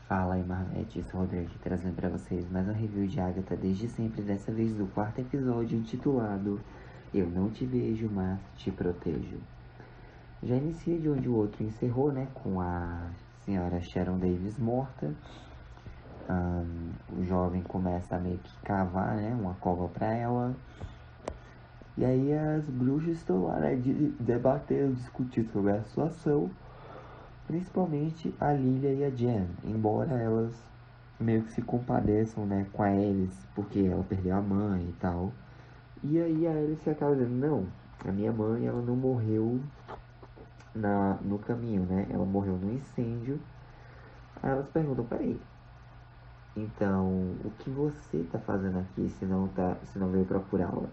Fala aí, Marmete, sou o Rodrigo aqui trazendo pra vocês mais um review de Agatha desde sempre, dessa vez do quarto episódio intitulado Eu Não Te Vejo, Mas Te Protejo. Já inicia de onde o outro encerrou, né, com a senhora Sharon Davis morta. O jovem começa a meio que cavar, né, uma cova pra ela. E aí as bruxas estão lá, né, debatendo, discutindo sobre a situação. Principalmente a Lilia e a Jen, embora elas meio que se compadeçam, né, com a Alice, porque ela perdeu a mãe e tal. E aí a Alice acaba dizendo, não, a minha mãe, ela não morreu no caminho, né, ela morreu no incêndio. Aí elas perguntam, peraí, então, o que você tá fazendo aqui se não veio procurá-la?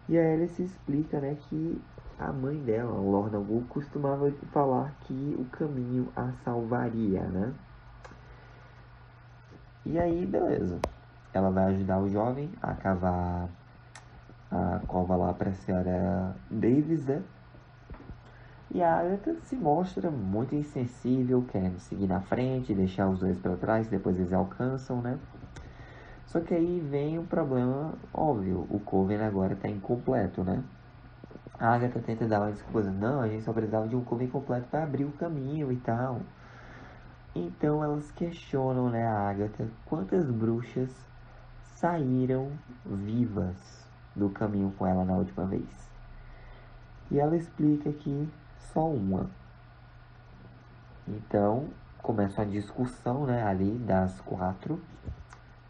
E a Alice explica, né, que a mãe dela, Lorna Wood, costumava falar que o caminho a salvaria, né? E aí, beleza. Ela vai ajudar o jovem a cavar a cova lá pra senhora Davis, né? E a Agatha se mostra muito insensível, querendo seguir na frente, deixar os dois para trás, depois eles alcançam, né? Só que aí vem um problema óbvio, o Coven agora tá incompleto, né? A Agatha tenta dar uma desculpa, não, a gente só precisava de um Coven completo para abrir o caminho e tal. Então elas questionam, né, a Agatha, quantas bruxas saíram vivas do caminho com ela na última vez. E ela explica que só uma. Então começa uma discussão, né, ali das quatro.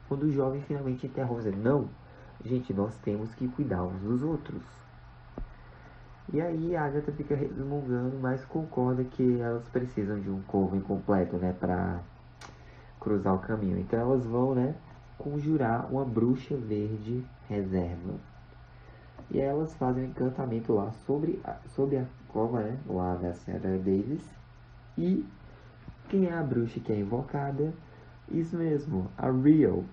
Quando o jovem finalmente interrompe, diz, não, gente, nós temos que cuidar uns dos outros. E aí a Agatha fica resmungando, mas concorda que elas precisam de um coven completo, né, pra cruzar o caminho. Então elas vão, né, conjurar uma bruxa verde reserva. E aí elas fazem um encantamento lá sobre a cova, né, lá da Senhora Davis. E quem é a bruxa que é invocada? Isso mesmo, a Real.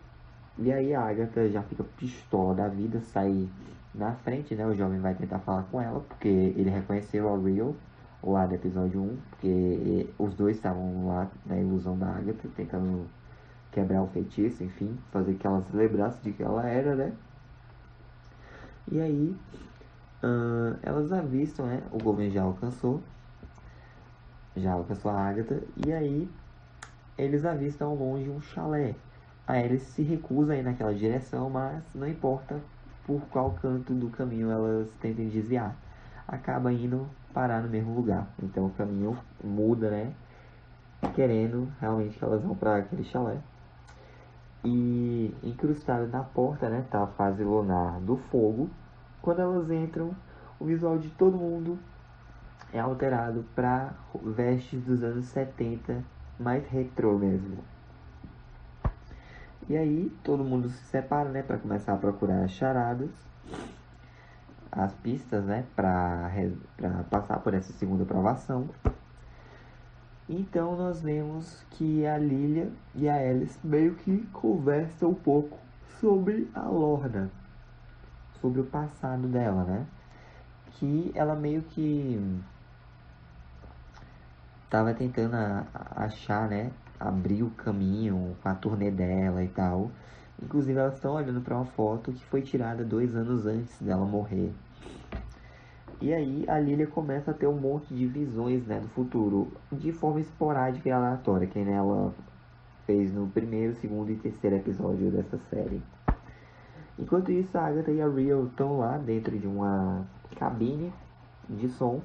E aí a Agatha já fica pistola da vida, sai na frente, né? O jovem vai tentar falar com ela, porque ele reconheceu a Real lá do episódio 1, porque os dois estavam lá na ilusão da Agatha, tentando quebrar o feitiço, enfim, fazer que ela se lembrasse de que ela era, né? E aí elas avistam, né? O governo já alcançou a Agatha, e aí eles avistam ao longe um chalé. A Alice se recusa a ir naquela direção, mas não importa por qual canto do caminho elas tentem desviar. Acaba indo parar no mesmo lugar. Então o caminho muda, né? Querendo realmente que elas vão para aquele chalé. E incrustado na porta, né? Tá a fase lunar do fogo. Quando elas entram, o visual de todo mundo é alterado para vestes dos anos 70, mais retrô mesmo. E aí todo mundo se separa, né, para começar a procurar as charadas, as pistas, né, para passar por essa segunda provação. Então nós vemos que a Lilia e a Alice meio que conversam um pouco sobre a Lorna, sobre o passado dela, né? Que ela meio que tava tentando achar, né, abrir o caminho com a turnê dela e tal. Inclusive elas estão olhando para uma foto que foi tirada 2 anos antes dela morrer. E aí a Lilia começa a ter um monte de visões, né, do futuro, de forma esporádica e aleatória, que nem ela fez no primeiro, segundo e terceiro episódio dessa série. Enquanto isso, a Agatha e a Real estão lá dentro de uma cabine de som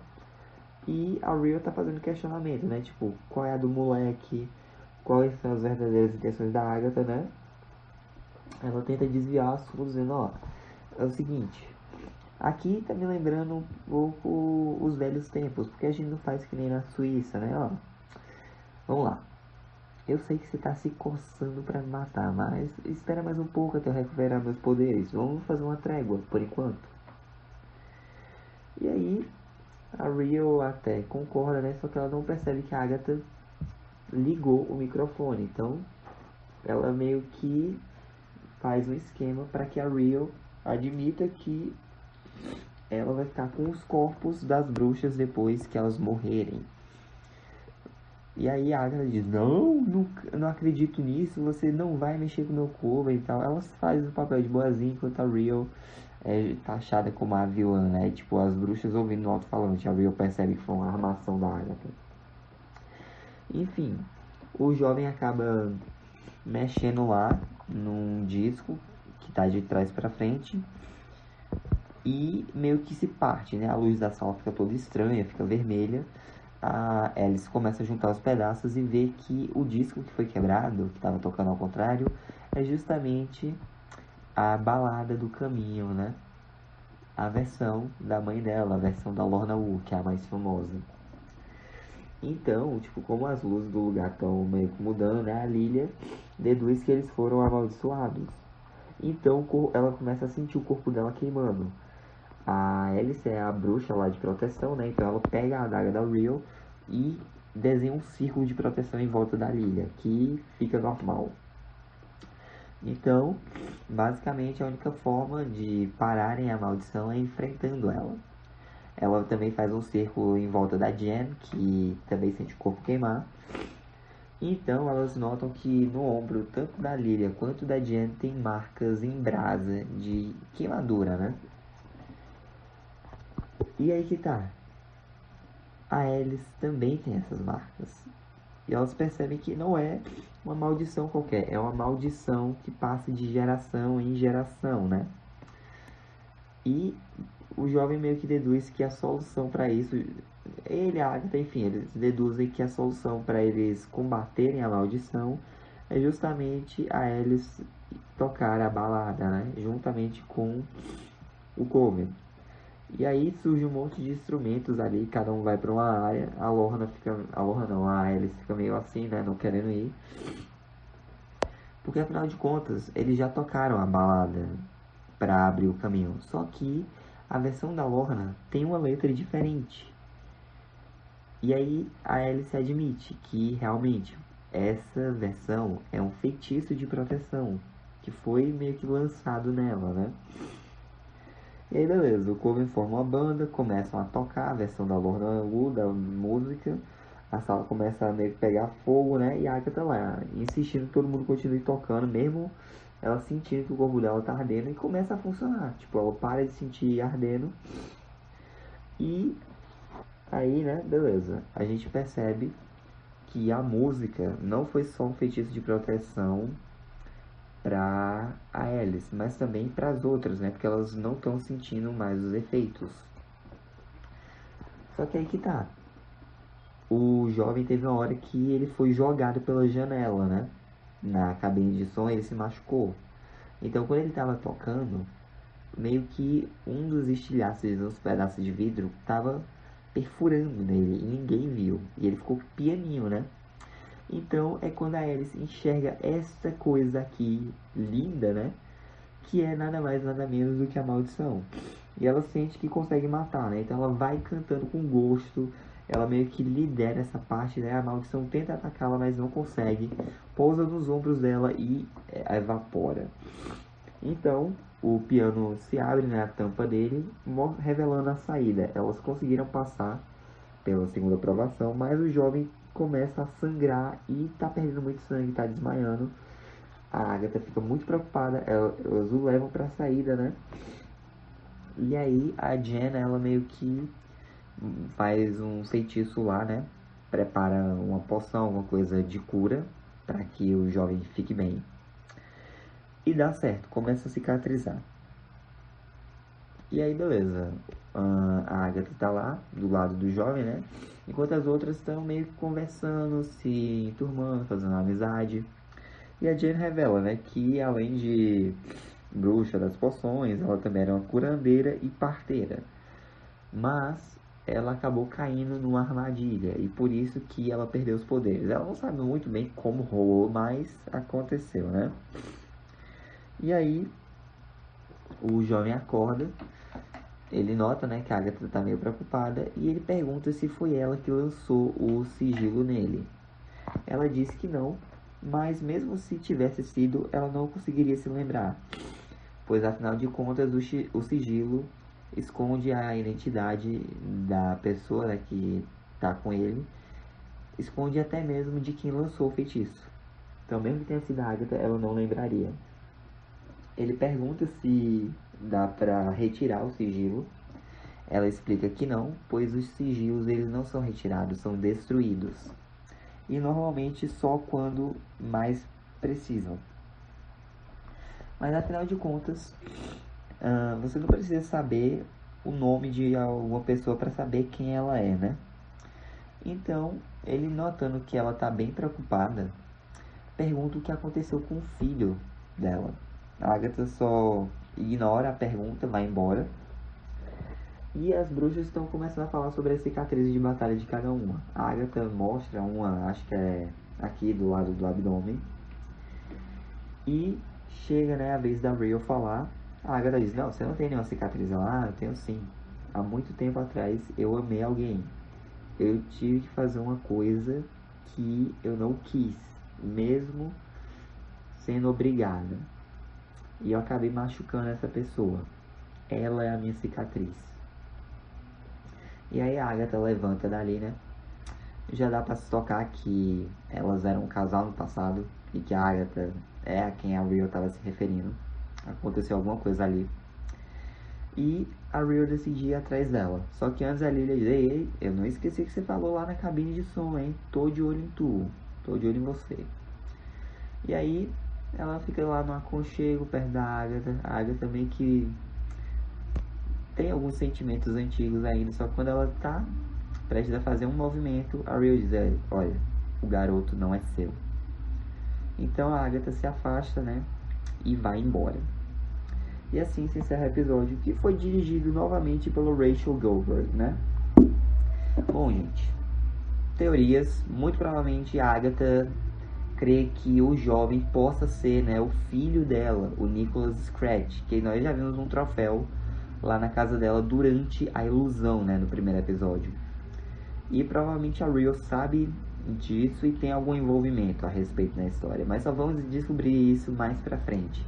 e a Real tá fazendo questionamento, né, tipo, qual é a do moleque, quais são as verdadeiras intenções da Agatha, né? Ela tenta desviar o assunto dizendo, ó, é o seguinte, aqui tá me lembrando um pouco os velhos tempos, porque a gente não faz que nem na Suíça, né? Ó, vamos lá. Eu sei que você tá se coçando pra me matar, mas espera mais um pouco até eu recuperar meus poderes. Vamos fazer uma trégua, por enquanto. E aí, a Rio até concorda, né? Só que ela não percebe que a Agatha ligou o microfone. Então, ela meio que faz um esquema para que a Rio admita que ela vai ficar com os corpos das bruxas depois que elas morrerem. E aí a Agatha diz, não, não acredito nisso, você não vai mexer com o meu coven e tal. Ela faz o papel de boazinha, enquanto a Rio é taxada como a vilã, né? Tipo, as bruxas ouvindo no alto-falante. A Rio percebe que foi uma armação da Agatha. Enfim, o jovem acaba mexendo lá num disco que tá de trás pra frente e meio que se parte, né? A luz da sala fica toda estranha, fica vermelha. A Alice começa a juntar os pedaços e vê que o disco que foi quebrado, que estava tocando ao contrário, é justamente a balada do caminho, né? A versão da mãe dela, a versão da Lorna Wu, que é a mais famosa. Então, tipo, como as luzes do lugar estão meio que mudando, né? A Lilia deduz que eles foram amaldiçoados. Então ela começa a sentir o corpo dela queimando. A Alice é a bruxa lá de proteção, né? Então ela pega a adaga da Rio e desenha um círculo de proteção em volta da Lilia, que fica normal. Então, basicamente a única forma de pararem a maldição é enfrentando ela. Ela também faz um círculo em volta da Jen, que também sente o corpo queimar. Então elas notam que no ombro, tanto da Lilia quanto da Jen, tem marcas em brasa de queimadura, né? E aí que tá. A Alice também tem essas marcas. E elas percebem que não é uma maldição qualquer, é uma maldição que passa de geração em geração, né? E o jovem meio que deduz que a solução para isso, ele, a Agatha, enfim, eles deduzem que a solução para eles combaterem a maldição é justamente a Alice tocar a balada, né? Juntamente com o Coven. E aí surge um monte de instrumentos ali, cada um vai para uma área. A Lorna fica, a Lorna não, a Alice fica meio assim, né, não querendo ir. Porque afinal de contas, eles já tocaram a balada para abrir o caminho. Só que a versão da Lorna tem uma letra diferente. E aí a Alice admite que realmente essa versão é um feitiço de proteção que foi meio que lançado nela, né? E aí beleza, o Coven forma uma banda, começam a tocar a versão da Lorna Wu, da música, a sala começa a meio que pegar fogo, né? E a Agatha tá lá, insistindo que todo mundo continue tocando, mesmo ela sentindo que o corpo dela tá ardendo, e começa a funcionar. Tipo, ela para de sentir ardendo. E aí, né, beleza. A gente percebe que a música não foi só um feitiço de proteção para a Alice, mas também para as outras, né? Porque elas não estão sentindo mais os efeitos. Só que aí que tá. O jovem teve uma hora que ele foi jogado pela janela, né? Na cabine de som, ele se machucou. Então, quando ele estava tocando, meio que um dos estilhaços, uns pedaços de vidro, tava perfurando nele e ninguém viu. E ele ficou pianinho, né? Então é quando a Alice enxerga essa coisa aqui linda, né? Que é nada mais nada menos do que a maldição. E ela sente que consegue matar, né? Então ela vai cantando com gosto. Ela meio que lidera essa parte, né? A maldição tenta atacá-la, mas não consegue. Pousa nos ombros dela e evapora. Então o piano se abre, né? A tampa dele, revelando a saída. Elas conseguiram passar pela segunda aprovação, mas o jovem começa a sangrar e tá perdendo muito sangue, tá desmaiando. A Agatha fica muito preocupada, elas o levam pra saída, né? E aí a Jenna, ela meio que faz um feitiço lá, né? Prepara uma poção, uma coisa de cura, para que o jovem fique bem. E dá certo, começa a cicatrizar. E aí, beleza. A Agatha tá lá, do lado do jovem, né? Enquanto as outras estão meio que conversando, se enturmando, fazendo amizade. E a Jane revela, né, que além de bruxa das poções, ela também era uma curandeira e parteira. Mas ela acabou caindo numa armadilha e por isso que ela perdeu os poderes. Ela não sabe muito bem como rolou, mas aconteceu, né? E aí o jovem acorda, ele nota, né, que a Agatha tá meio preocupada e ele pergunta se foi ela que lançou o sigilo nele. Ela disse que não, mas mesmo se tivesse sido, ela não conseguiria se lembrar, pois afinal de contas o sigilo esconde a identidade da pessoa, né, que está com ele, esconde até mesmo de quem lançou o feitiço. Então, mesmo que tenha sido a Agatha, ela não lembraria. Ele pergunta se dá para retirar o sigilo. Ela explica que não, pois os sigilos eles não são retirados, são destruídos. E normalmente só quando mais precisam. Mas afinal de contas, você não precisa saber o nome de alguma pessoa para saber quem ela é, né? Então, ele notando que ela está bem preocupada, pergunta o que aconteceu com o filho dela. A Agatha só ignora a pergunta, vai embora. E as bruxas estão começando a falar sobre as cicatrizes de batalha de cada uma. A Agatha mostra uma, acho que é aqui do lado do abdômen. E chega, né, a vez da Rio falar. A Agatha diz, não, você não tem nenhuma cicatriz lá? Eu tenho sim. Há muito tempo atrás eu amei alguém. Eu tive que fazer uma coisa que eu não quis, mesmo sendo obrigada. E eu acabei machucando essa pessoa. Ela é a minha cicatriz. E aí a Agatha levanta dali, né? Já dá pra se tocar que elas eram um casal no passado. E que a Agatha é a quem a Rio estava se referindo. Aconteceu alguma coisa ali. E a Rio decidiu ir atrás dela. Só que antes a Lilia diz, ei, eu não esqueci que você falou lá na cabine de som, hein? Tô de olho em tu. Tô de olho em você. E aí ela fica lá no aconchego perto da Agatha. A Agatha meio que tem alguns sentimentos antigos ainda. Só que quando ela tá prestes a fazer um movimento, a Rio diz, olha, o garoto não é seu. Então a Agatha se afasta, né? E vai embora. E assim se encerra o episódio, que foi dirigido novamente pelo Rachel Goldberg, né? Bom, gente, teorias. Muito provavelmente a Agatha crê que o jovem possa ser, né, o filho dela, o Nicholas Scratch, que nós já vimos um troféu lá na casa dela durante a ilusão, né, no primeiro episódio. E provavelmente a Rio sabe disso e tem algum envolvimento a respeito na história, mas só vamos descobrir isso mais pra frente.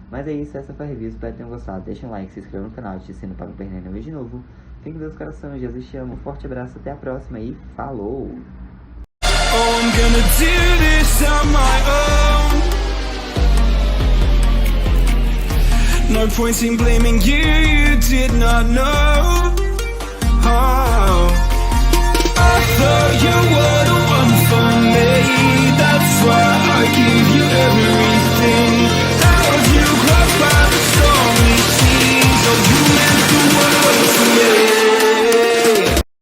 Mas é isso, essa foi a review, espero que tenham gostado. Deixa um like, se inscreva no canal, ative o sino para não perder nenhum vídeo de novo. Fiquem com Deus no coração, Jesus te ama, um forte abraço, até a próxima e falou! Oh, I'm gonna do this on my own. No point in blaming you, you did not know. Oh.